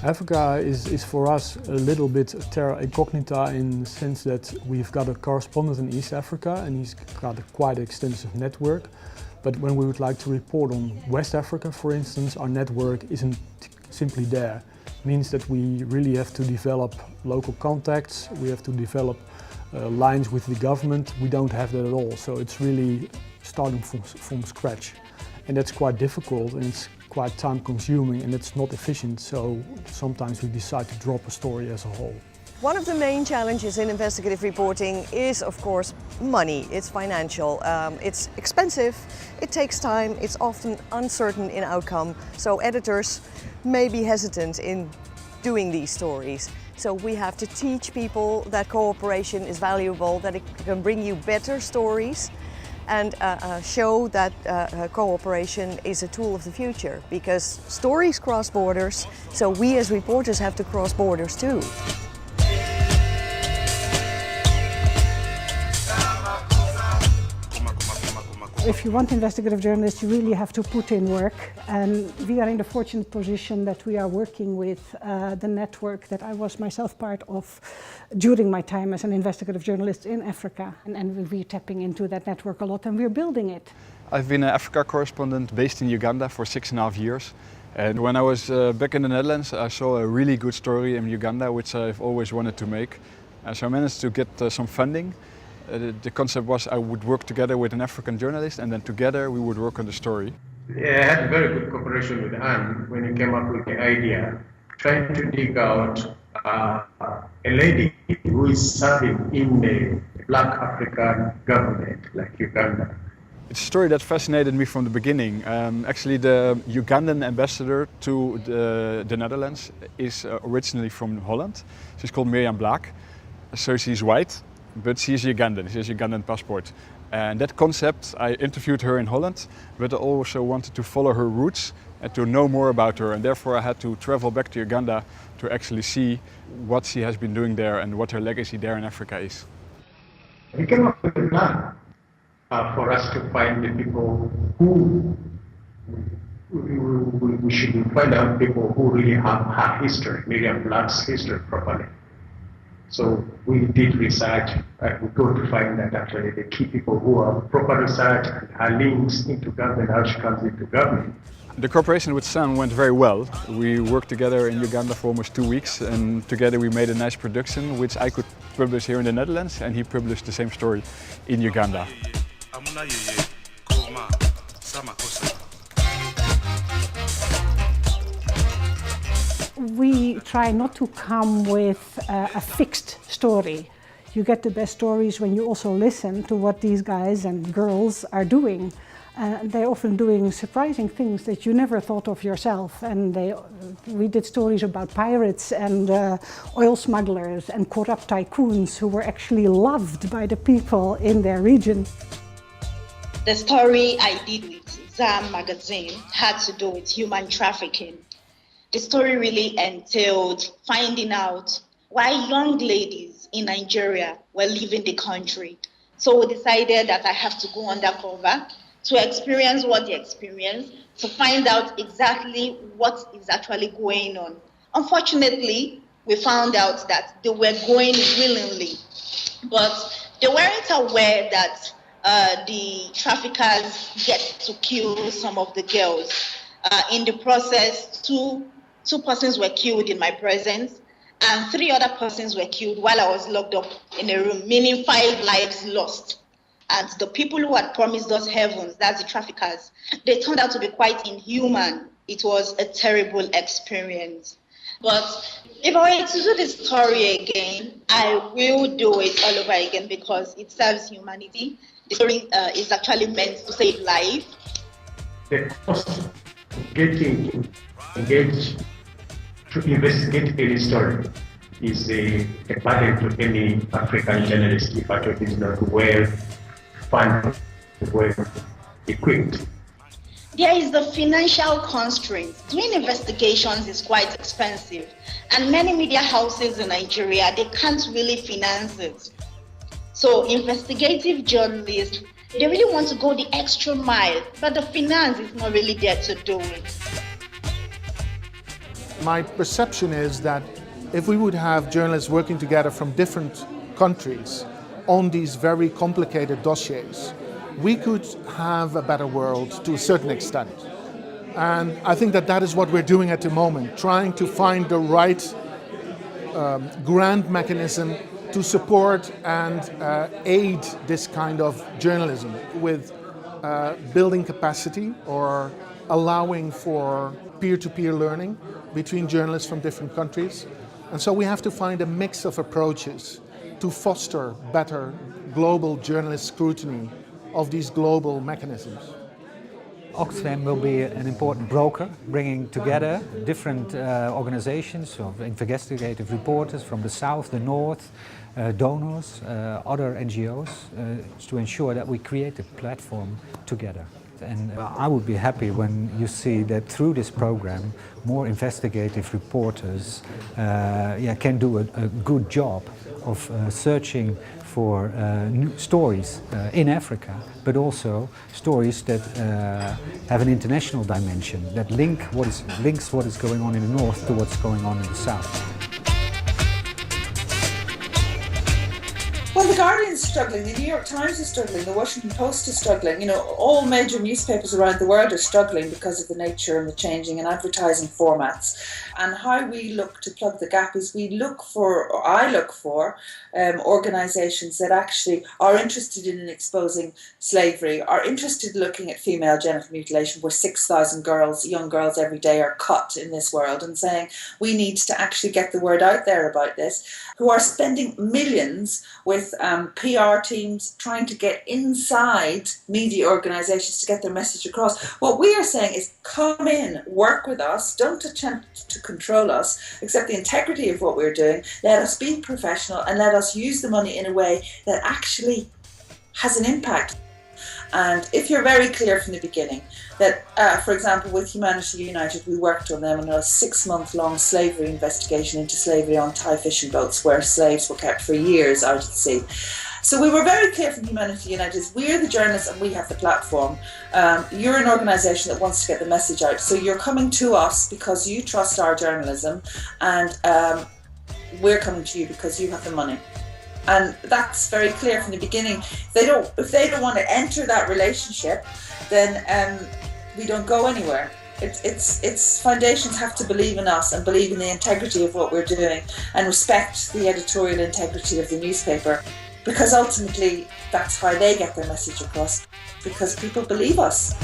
Africa is for us a little bit terra incognita in the sense that we've got a correspondent in East Africa and he's got a quite extensive network. But when we would like to report on West Africa, for instance, our network isn't simply there. It means that we really have to develop local contacts, we have to develop lines with the government. We don't have that at all, so it's really starting from scratch. And that's quite difficult and it's quite time consuming and it's not efficient, so sometimes we decide to drop a story as a whole. One of the main challenges in investigative reporting is, of course, money. It's financial. It's expensive, it takes time, it's often uncertain in outcome, so editors may be hesitant in doing these stories. So we have to teach people that cooperation is valuable, that it can bring you better stories, and show that cooperation is a tool of the future, because stories cross borders, so we as reporters have to cross borders too. If you want investigative journalists, you really have to put in work, and we are in the fortunate position that we are working with the network that I was myself part of during my time as an investigative journalist in Africa, and we're tapping into that network a lot and we're building it. I've been an Africa correspondent based in Uganda for 6.5 years, and when I was back in the Netherlands I saw a really good story in Uganda which I've always wanted to make, so I managed to get some funding. The concept was I would work together with an African journalist and then together we would work on the story. Yeah, I had very good cooperation with Anne when he came up with the idea, trying to dig out a lady who is serving in a black African government like Uganda. It's a story that fascinated me from the beginning. Actually, the Ugandan ambassador to the Netherlands is originally from Holland. She's called Mirjam Blaak, so she's white. But she's Ugandan, she has a Ugandan passport. And that concept, I interviewed her in Holland, but I also wanted to follow her roots and to know more about her. And therefore I had to travel back to Uganda to actually see what she has been doing there and what her legacy there in Africa is. We came up with a plan for us to find the people who we should find out people who really have her history, Mirjam Blaak's history properly. So we did research and we got to find that actually the key people who have proper research and her links into government, how she comes into government. The cooperation with Sam went very well. We worked together in Uganda for almost 2 weeks and together we made a nice production which I could publish here in the Netherlands and he published the same story in Uganda. We try not to come with a fixed story. You get the best stories when you also listen to what these guys and girls are doing. They're often doing surprising things that you never thought of yourself. And we did stories about pirates and oil smugglers and corrupt tycoons who were actually loved by the people in their region. The story I did with Zam magazine had to do with human trafficking. The story really entailed finding out why young ladies in Nigeria were leaving the country. So we decided that I have to go undercover to experience what they experienced, to find out exactly what is actually going on. Unfortunately, we found out that they were going willingly, but they weren't aware that the traffickers get to kill some of the girls. In the process, two persons were killed in my presence and 3 other persons were killed while I was locked up in a room, meaning 5 lives lost. And the people who had promised us heavens, that's the traffickers, they turned out to be quite inhuman. It was a terrible experience. But if I were to do this story again, I will do it all over again because it serves humanity. The story is actually meant to save life. The cost of getting engaged to investigate any story is a burden to any African journalist if it is not well funded, well equipped. There is the financial constraint. Doing investigations is quite expensive, and many media houses in Nigeria, they can't really finance it. So investigative journalists, they really want to go the extra mile, but the finance is not really there to do it. My perception is that if we would have journalists working together from different countries on these very complicated dossiers, we could have a better world to a certain extent. And I think that that is what we're doing at the moment, trying to find the right grant mechanism to support and aid this kind of journalism with building capacity or allowing for peer-to-peer learning between journalists from different countries. And so we have to find a mix of approaches to foster better global journalist scrutiny of these global mechanisms. Oxfam will be an important broker, bringing together different organizations of investigative reporters from the south, the north, donors, other NGOs, to ensure that we create a platform together. And I would be happy when you see that through this program more investigative reporters can do a good job of searching for new stories in Africa, but also stories that have an international dimension, that links what is going on in the north to what's going on in the south. Well, The Guardian is struggling, the New York Times is struggling, the Washington Post is struggling. You know, all major newspapers around the world are struggling because of the nature and the changing and advertising formats. And how we look to plug the gap is I look for organisations that actually are interested in exposing slavery, are interested in looking at female genital mutilation, where 6,000 young girls every day are cut in this world, and saying we need to actually get the word out there about this, who are spending millions with PR teams trying to get inside media organisations to get their message across. What we are saying is come in, work with us, don't attempt to control us, accept the integrity of what we're doing, let us be professional and let us use the money in a way that actually has an impact. And if you're very clear from the beginning that, for example, with Humanity United, we worked on them on a 6-month-long slavery investigation into slavery on Thai fishing boats where slaves were kept for years out at sea. So we were very clear from Humanity United, we're the journalists and we have the platform. You're an organisation that wants to get the message out. So you're coming to us because you trust our journalism, and we're coming to you because you have the money. And that's very clear from the beginning. If they don't want to enter that relationship, then we don't go anywhere. It's foundations have to believe in us and believe in the integrity of what we're doing and respect the editorial integrity of the newspaper, because ultimately that's how they get their message across, because people believe us.